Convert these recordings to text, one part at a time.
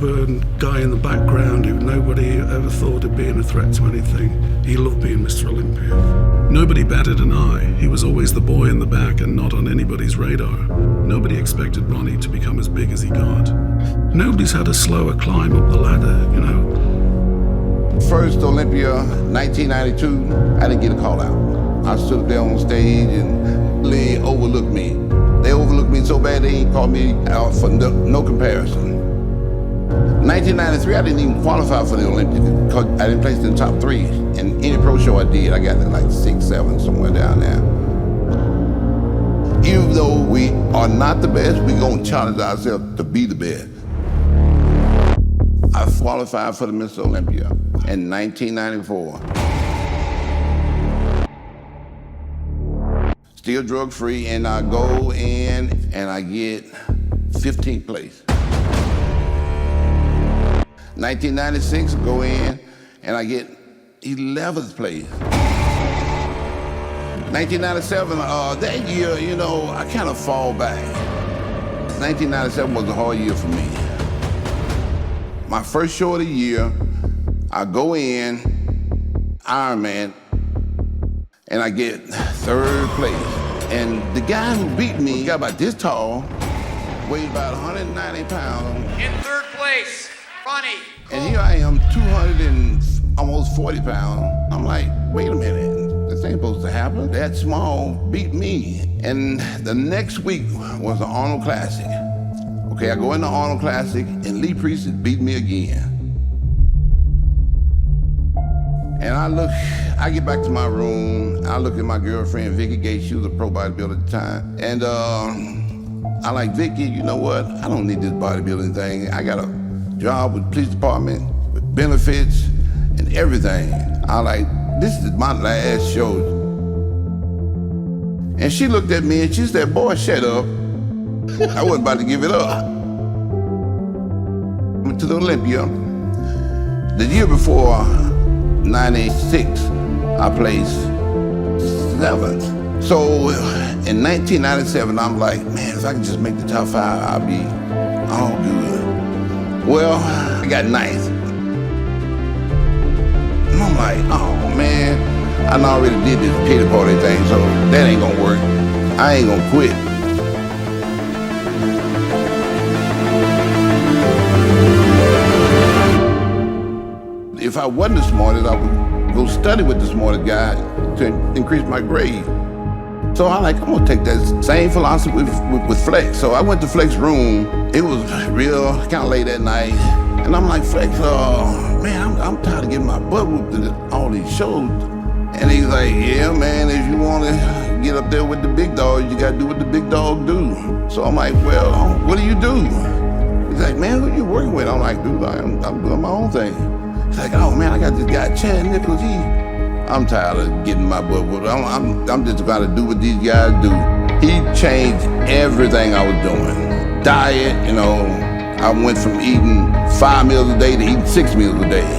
pushover guy in the background who nobody ever thought of being a threat to anything. He loved being Mr. Olympia. Nobody batted an eye. He was always the boy in the back and not on anybody's radar. Nobody expected Ronnie to become as big as he got. Nobody's had a slower climb up the ladder, you know. First Olympia, 1992, I didn't get a call out. I stood there on stage and they overlooked me. They overlooked me so bad they ain't called me out for no comparison. 1993, I didn't even qualify for the Olympics because I didn't place in the top 3. In any pro show I did, I got to like 6, 7, somewhere down there. Even though we are not the best, we're gonna challenge ourselves to be the best. I qualified for the Mr. Olympia in 1994. Still drug-free, and I go in and I get 15th place. 1996, go in and I get 11th place. 1997, that year, you know, I kind of fall back. 1997 was a hard year for me. My first show of the year, I go in, Ironman, and I get 3rd place. And the guy who beat me got about this tall, weighed about 190 pounds. In 3rd place, Ronnie Coleman. And here I am, 200 and almost 40 pounds. I'm like, wait a minute, this ain't supposed to happen. That small beat me. And the next week was the Arnold Classic. Okay, I go in the Arnold Classic and Lee Priest beat me again. And I get back to my room, I look at my girlfriend, Vicky Gates, she was a pro bodybuilder at the time. And I like, Vicky, you know what? I don't need this bodybuilding thing. I got a job with the police department, with benefits and everything. I like, this is my last show. And she looked at me and she said, boy, shut up. I wasn't about to give it up. Went to the Olympia. The year before, 96, I placed 7th. So in 1997, I'm like, man, if I can just make the top 5, I'll be all good. Well, I got 9th. And I'm like, oh man, I already did this pity party thing, so that ain't gonna work. I ain't gonna quit. If I wasn't the smartest, I would go study with the smartest guy to increase my grade. So I'm gonna take that same philosophy with Flex. So I went to Flex's room. It was real kind of late at night. And I'm like, Flex, man, I'm tired of getting my butt whooped at all these shows. And he's like, yeah, man, if you want to get up there with the big dogs, you got to do what the big dog do. So I'm like, well, what do you do? He's like, man, who you working with? I'm like, dude, I'm doing my own thing. He's like, oh man, I got this guy, Chad Nichols. I'm tired of getting my butt whooped. I'm just about to do what these guys do. He changed everything I was doing. Diet, you know, I went from eating 5 meals a day to eating 6 meals a day.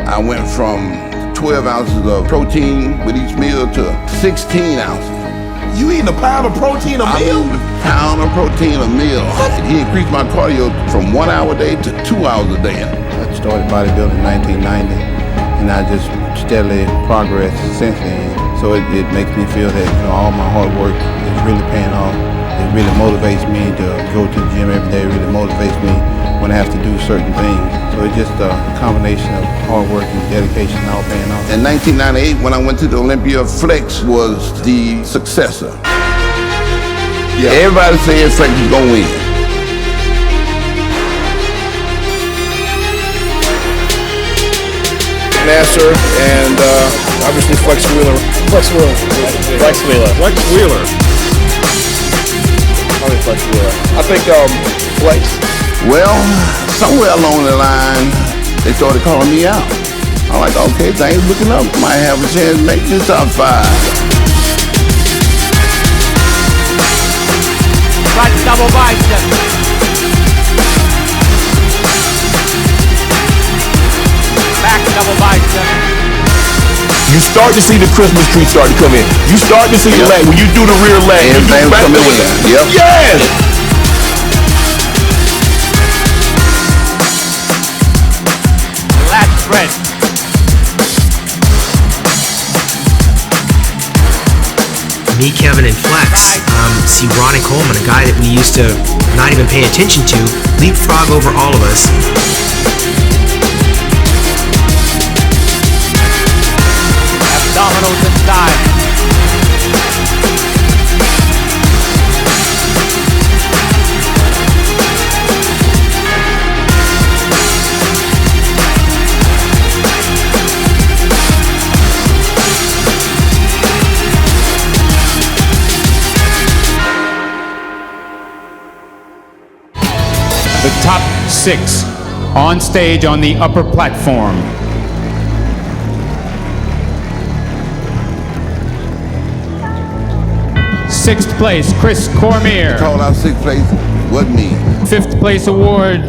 I went from 12 ounces of protein with each meal to 16 ounces. You eating a pound of protein a meal? A pound of protein a meal. He increased my cardio from 1 hour a day to 2 hours a day. I started bodybuilding in 1990, and I just steadily progressed since then. So it makes me feel that, you know, all my hard work is really paying off. It really motivates me to go to the gym every day. It really motivates me when I have to do certain things. So it's just a combination of hard work and dedication all paying off. In 1998, when I went to the Olympia, Flex was the successor. Yeah. Everybody said Flex was gonna win. Nasser and obviously Flex Wheeler. Flex Wheeler. Flex Wheeler. Flex Wheeler. Probably Flex Wheeler. I think Flex. Well, somewhere along the line, they started calling me out. I'm like, okay, things looking up. Might have a chance to make this top 5. Right double bicep. Back double bicep. You start to see the Christmas tree start to come in. You start to see the leg. When you do the rear leg, you do back the leg. Yep. Yes! me, Kevin, and Flex see Ronnie Coleman, a guy that we used to not even pay attention to, leapfrog over all of us. Abdominals inside. The top 6 on stage on the upper platform. Sixth place, Chris Cormier. Called out sixth place, wasn't me. Fifth place award,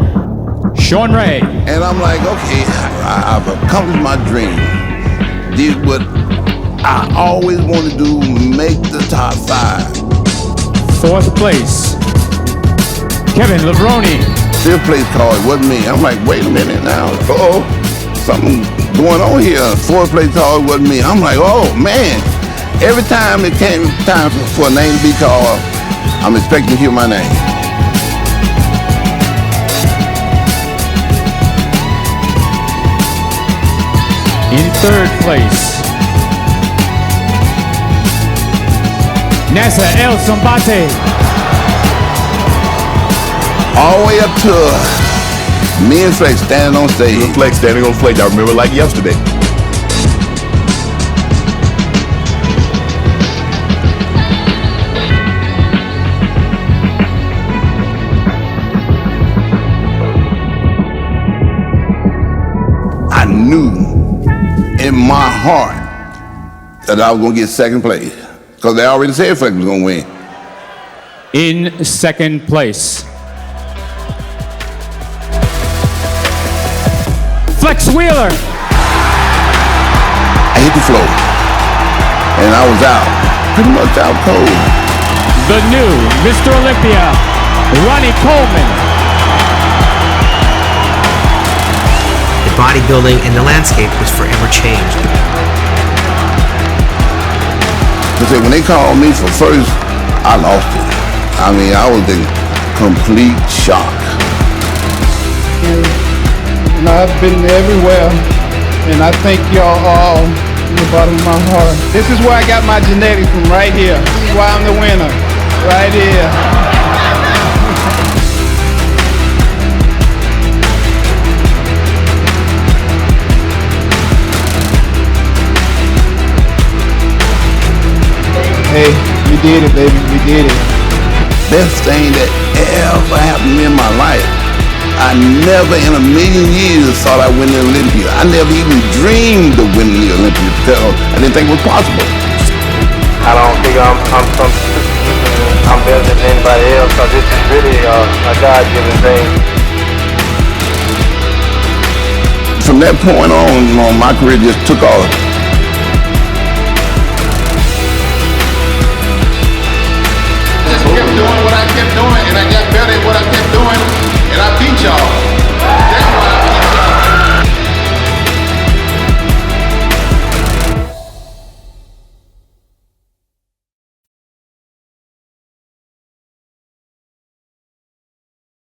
Sean Ray. And I'm like, okay, I've accomplished my dream. Did what I always wanted to do, make the top 5. Fourth place, Kevin Levrone. Fifth place called, it wasn't me. I'm like, wait a minute now. Uh-oh, something going on here. Fourth place called, it wasn't me. I'm like, oh man. Every time it came time for a name to be called, I'm expecting to hear my name. In third place, Nasa El Sombate. All the way up to me and Flex standing on stage. Flex standing on stage. I remember like yesterday. I knew in my heart that I was going to get second place because they already said Flex was going to win. In second place, Flex Wheeler. I hit the floor and I was out, pretty much out cold. The new Mr. Olympia, Ronnie Coleman. Bodybuilding and the landscape was forever changed. Because when they called me for first, I lost it. I mean, I was in complete shock. And I've been everywhere, and I thank y'all all from the bottom of my heart. This is where I got my genetics from, right here. This is why I'm the winner, right here. Hey, we did it, baby, we did it. Best thing that ever happened to me in my life. I never in a million years thought I'd win the Olympia. I never even dreamed of winning the Olympia because I didn't think it was possible. I don't think I'm better than anybody else, so this is really a God-given thing. From that point on, my career just took off. Just kept doing what I kept doing, and I got better at what I kept doing, and I beat y'all.